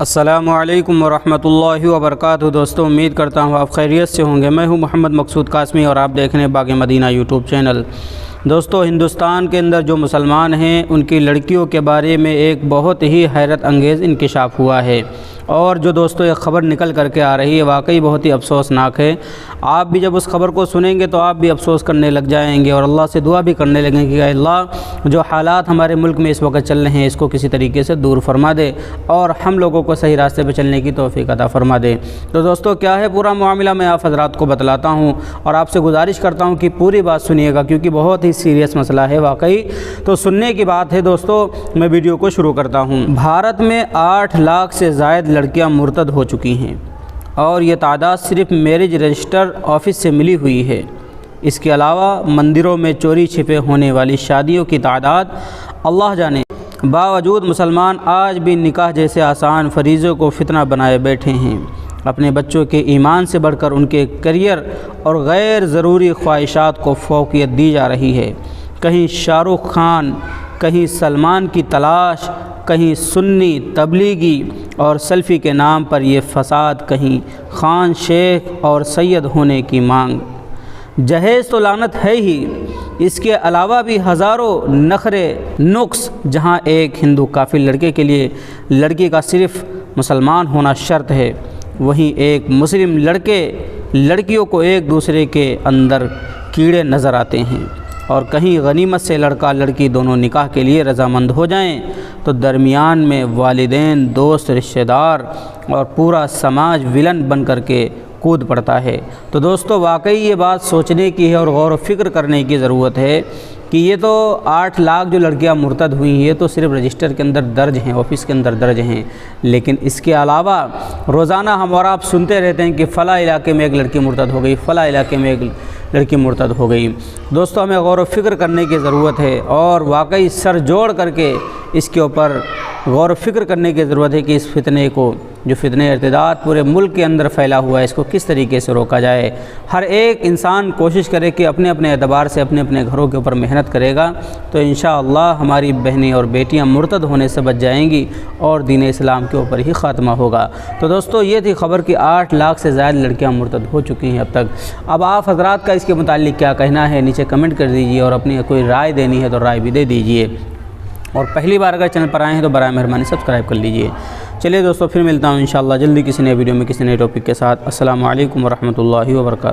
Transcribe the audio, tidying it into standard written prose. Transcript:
السلام علیکم ورحمۃ اللہ وبرکاتہ۔ دوستوں، امید کرتا ہوں آپ خیریت سے ہوں گے۔ میں ہوں محمد مقصود قاسمی اور آپ دیکھ رہے ہیں باغ مدینہ یوٹیوب چینل۔ دوستوں، ہندوستان کے اندر جو مسلمان ہیں ان کی لڑکیوں کے بارے میں ایک بہت ہی حیرت انگیز انکشاف ہوا ہے، اور جو دوستوں یہ خبر نکل کر کے آ رہی ہے واقعی بہت ہی افسوسناک ہے۔ آپ بھی جب اس خبر کو سنیں گے تو آپ بھی افسوس کرنے لگ جائیں گے اور اللہ سے دعا بھی کرنے لگیں گے کہ اللہ، جو حالات ہمارے ملک میں اس وقت چل رہے ہیں اس کو کسی طریقے سے دور فرما دے اور ہم لوگوں کو صحیح راستے پہ چلنے کی توفیق عطا فرما دے۔ تو دوستوں، کیا ہے پورا معاملہ میں آپ حضرات کو بتلاتا ہوں اور آپ سے گزارش کرتا ہوں کہ پوری بات سنیے گا، کیونکہ بہت ہی سیریس مسئلہ ہے واقعی۔ تو سننے کی بات ہے دوستوں، میں ویڈیو کو شروع کرتا ہوں۔ بھارت میں 8 لاکھ سے زائد لڑکیاں مرتد ہو چکی ہیں اور یہ تعداد صرف میرج رجسٹر آفس سے ملی ہوئی ہے۔ اس کے علاوہ مندروں میں چوری چھپے ہونے والی شادیوں کی تعداد اللہ جانے۔ باوجود مسلمان آج بھی نکاح جیسے آسان فریضے کو فتنہ بنائے بیٹھے ہیں۔ اپنے بچوں کے ایمان سے بڑھ کر ان کے کیریئر اور غیر ضروری خواہشات کو فوقیت دی جا رہی ہے۔ کہیں شاہ رخ خان، کہیں سلمان کی تلاش، کہیں سنی تبلیغی اور سیلفی کے نام پر یہ فساد، کہیں خان شیخ اور سید ہونے کی مانگ۔ جہیز تو لعنت ہے ہی، اس کے علاوہ بھی ہزاروں نخرے نقص۔ جہاں ایک ہندو کافر لڑکے کے لیے لڑکی کا صرف مسلمان ہونا شرط ہے، وہیں ایک مسلم لڑکے لڑکیوں کو ایک دوسرے کے اندر کیڑے نظر آتے ہیں۔ اور کہیں غنیمت سے لڑکا لڑکی دونوں نکاح کے لیے رضامند ہو جائیں تو درمیان میں والدین، دوست، رشتہ دار اور پورا سماج ولن بن کر کے کود پڑتا ہے۔ تو دوستو، واقعی یہ بات سوچنے کی ہے اور غور و فکر کرنے کی ضرورت ہے کہ یہ تو 8 لاکھ جو لڑکیاں مرتد ہوئی ہیں یہ تو صرف رجسٹر کے اندر درج ہیں، آفس کے اندر درج ہیں، لیکن اس کے علاوہ روزانہ ہم اور آپ سنتے رہتے ہیں کہ فلاں علاقے میں ایک لڑکی مرتد ہو گئی، فلاں علاقے میں ایک لڑکی مرتد ہو گئی۔ دوستو، ہمیں غور و فکر کرنے کی ضرورت ہے اور واقعی سر جوڑ کر کے اس کے اوپر غور و فکر کرنے کی ضرورت ہے کہ اس فتنے کو، جو فتنہ ارتداد پورے ملک کے اندر پھیلا ہوا ہے، اس کو کس طریقے سے روکا جائے۔ ہر ایک انسان کوشش کرے کہ اپنے اپنے اعتبار سے اپنے اپنے گھروں کے اوپر محنت کرے گا تو انشاءاللہ ہماری بہنیں اور بیٹیاں مرتد ہونے سے بچ جائیں گی اور دین اسلام کے اوپر ہی خاتمہ ہوگا۔ تو دوستو، یہ تھی خبر کہ 8 لاکھ سے زائد لڑکیاں مرتد ہو چکی ہیں اب تک۔ اب آپ حضرات کا اس کے متعلق کیا کہنا ہے نیچے کمنٹ کر دیجئے، اور اپنی کوئی رائے دینی ہے تو رائے بھی دے دیجئے، اور پہلی بار اگر چینل پر آئے ہیں تو برائے مہربانی سبسکرائب کر لیجئے۔ چلیے دوستو، پھر ملتا ہوں انشاءاللہ جلدی کسی نئے ویڈیو میں کسی نئے ٹاپک کے ساتھ۔ السلام علیکم ورحمۃ اللہ وبرکاتہ۔